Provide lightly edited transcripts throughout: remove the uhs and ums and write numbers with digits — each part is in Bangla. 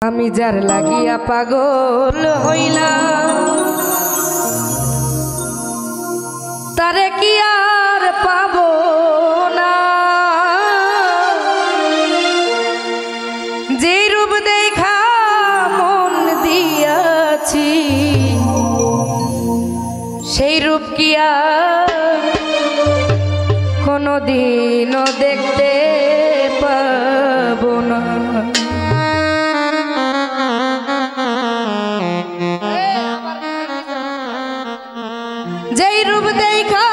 আমি যার লাগিয়া পাগল হইলাম তারে কি আর পাবো না। যে রূপ দেখা মন দিয়াছি সেই রূপ কি আর কোনদিনও দেখতে পাবো না। যেই রূপ দেখা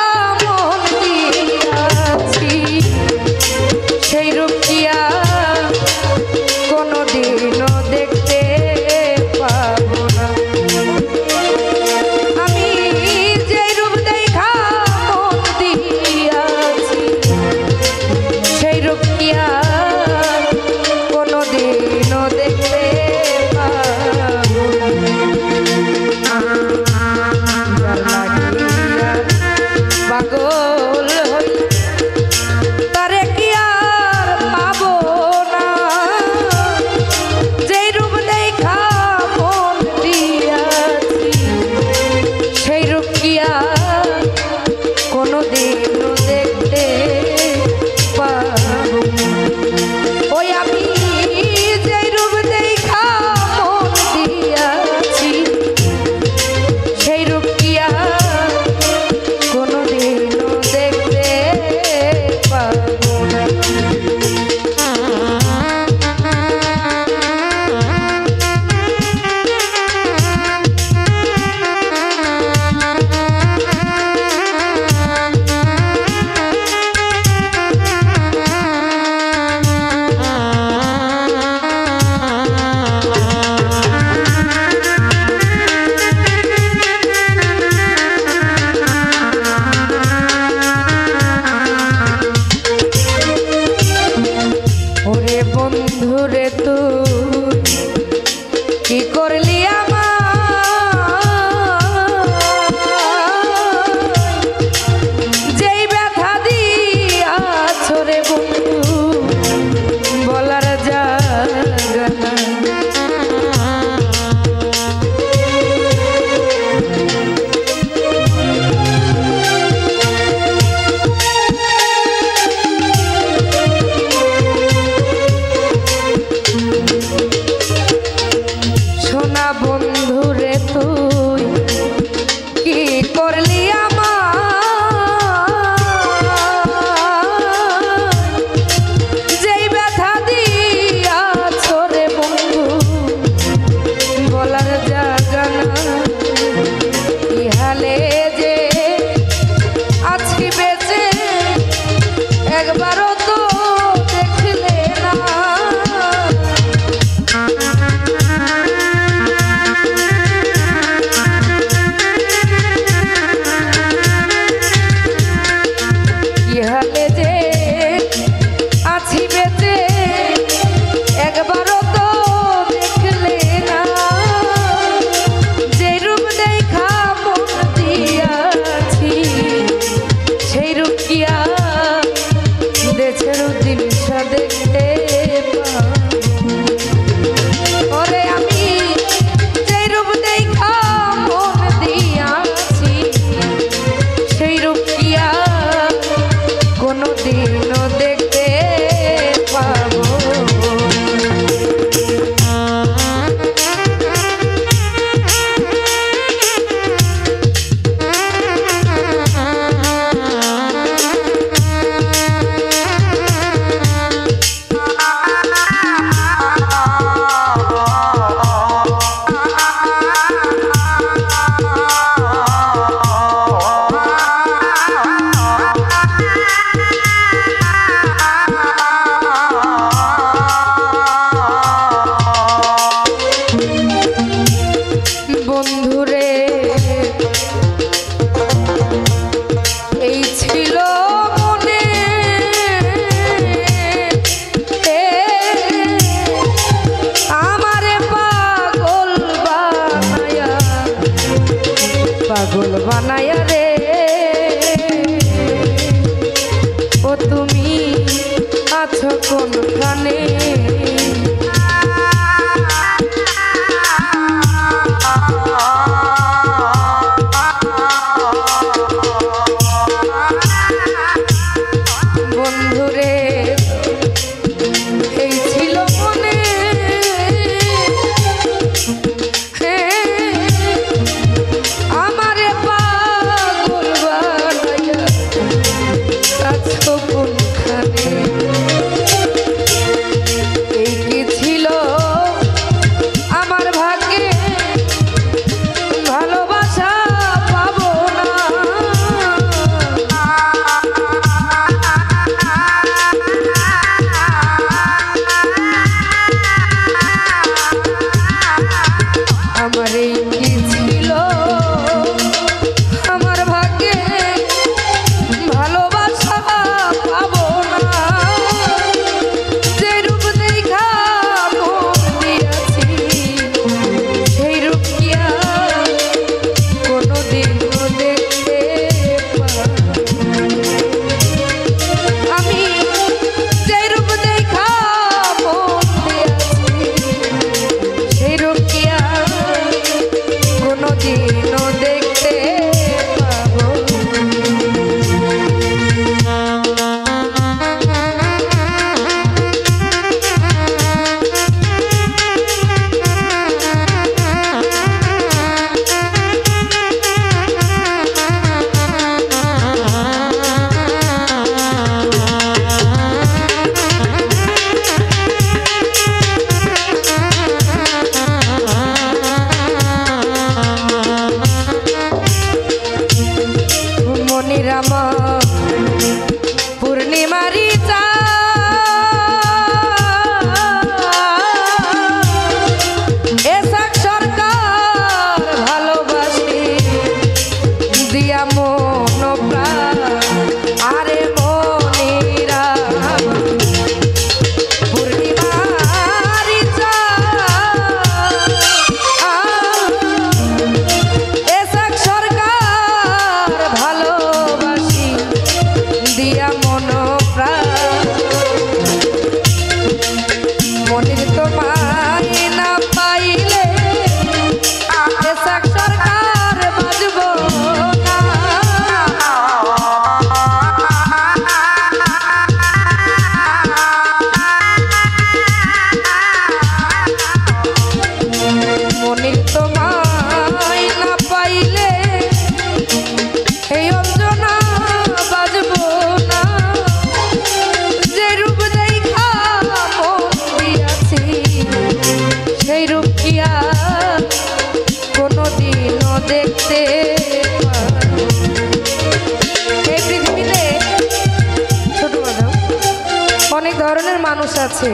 আছে,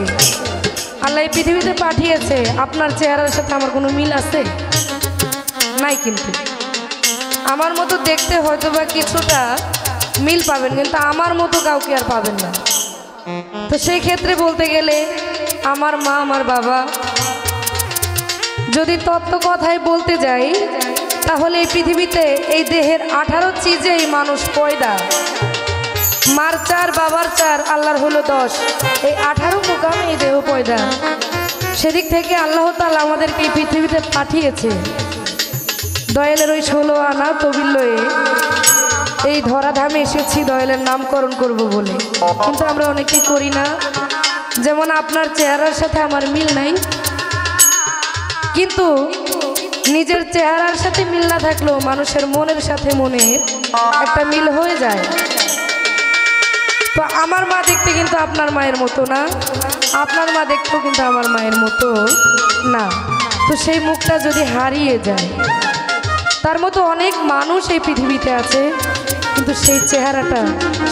আল্লাহ এই পৃথিবীতে পাঠিয়েছে, আপনার চেহারার সাথে আমার কোনো মিল আছে? নাই। কিন্তু আমার মতো দেখতে হয়তো বা কিছুটা মিল পাবেন, কিন্তু আমার মতো কাউকে আর পাবেন না। তো সেই ক্ষেত্রে বলতে গেলে আমার মা, আমার বাবা, যদি তত্ত্ব কথায় বলতে যাই তাহলে এই পৃথিবীতে এই দেহের 18 চিজেই মানুষ পয়দা। মার 4, বাবার 4, আল্লাহর হলো 10, এই 18 মুকাম এই দেহ পয়দা। সেদিক থেকে আল্লাহ তাআলা আমাদেরকে এই পৃথিবীতে পাঠিয়েছে দয়ালের ওই 16 আনা তবিল লয়ে এই ধরাধামে এসেছি দয়ালের নামকরণ করব বলে। কিন্তু আমরা অনেকেই করি না। যেমন আপনার চেহারার সাথে আমার মিল নাই, কিন্তু নিজের চেহারার সাথে মিল না থাকলেও মানুষের মনের সাথে মনে একটা মিল হয়ে যায়। তো আমার মা দেখতে কিন্তু আপনার মায়ের মতো না, আপনার মা দেখতেও কিন্তু আমার মায়ের মতো না। তো সেই মুখটা যদি হারিয়ে যায়, তার মতো অনেক মানুষ এই পৃথিবীতে আছে, কিন্তু সেই চেহারাটা,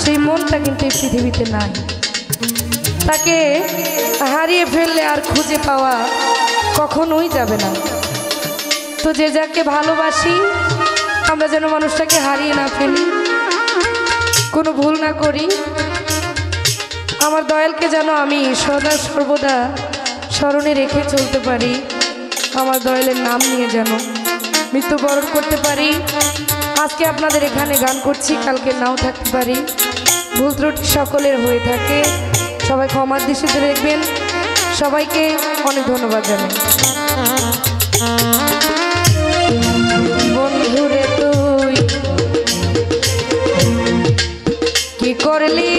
সেই মনটা কিন্তু এই পৃথিবীতে নাই। তাকে হারিয়ে ফেললে আর খুঁজে পাওয়া কখনোই যাবে না। তো যে যাকে ভালোবাসি আমরা যেন মানুষটাকে হারিয়ে না ফেলি, কোনো ভুল না করি। আমার দয়ালকে যেন আমি সদা সর্বদা স্মরণে রেখে চলতে পারি, আমার দয়ালের নাম নিয়ে যেন মৃত্যুবরণ করতে পারি। আজকে আপনাদের এখানে গান করছি, কালকে নাও থাকতে পারি। ভুল ত্রুটি সকলের হয়ে থাকে, সবাই ক্ষমার দৃষ্টিতে দেখবেন। সবাইকে অনেক ধন্যবাদ জানাই। বন্ধুরে তুই কি করলি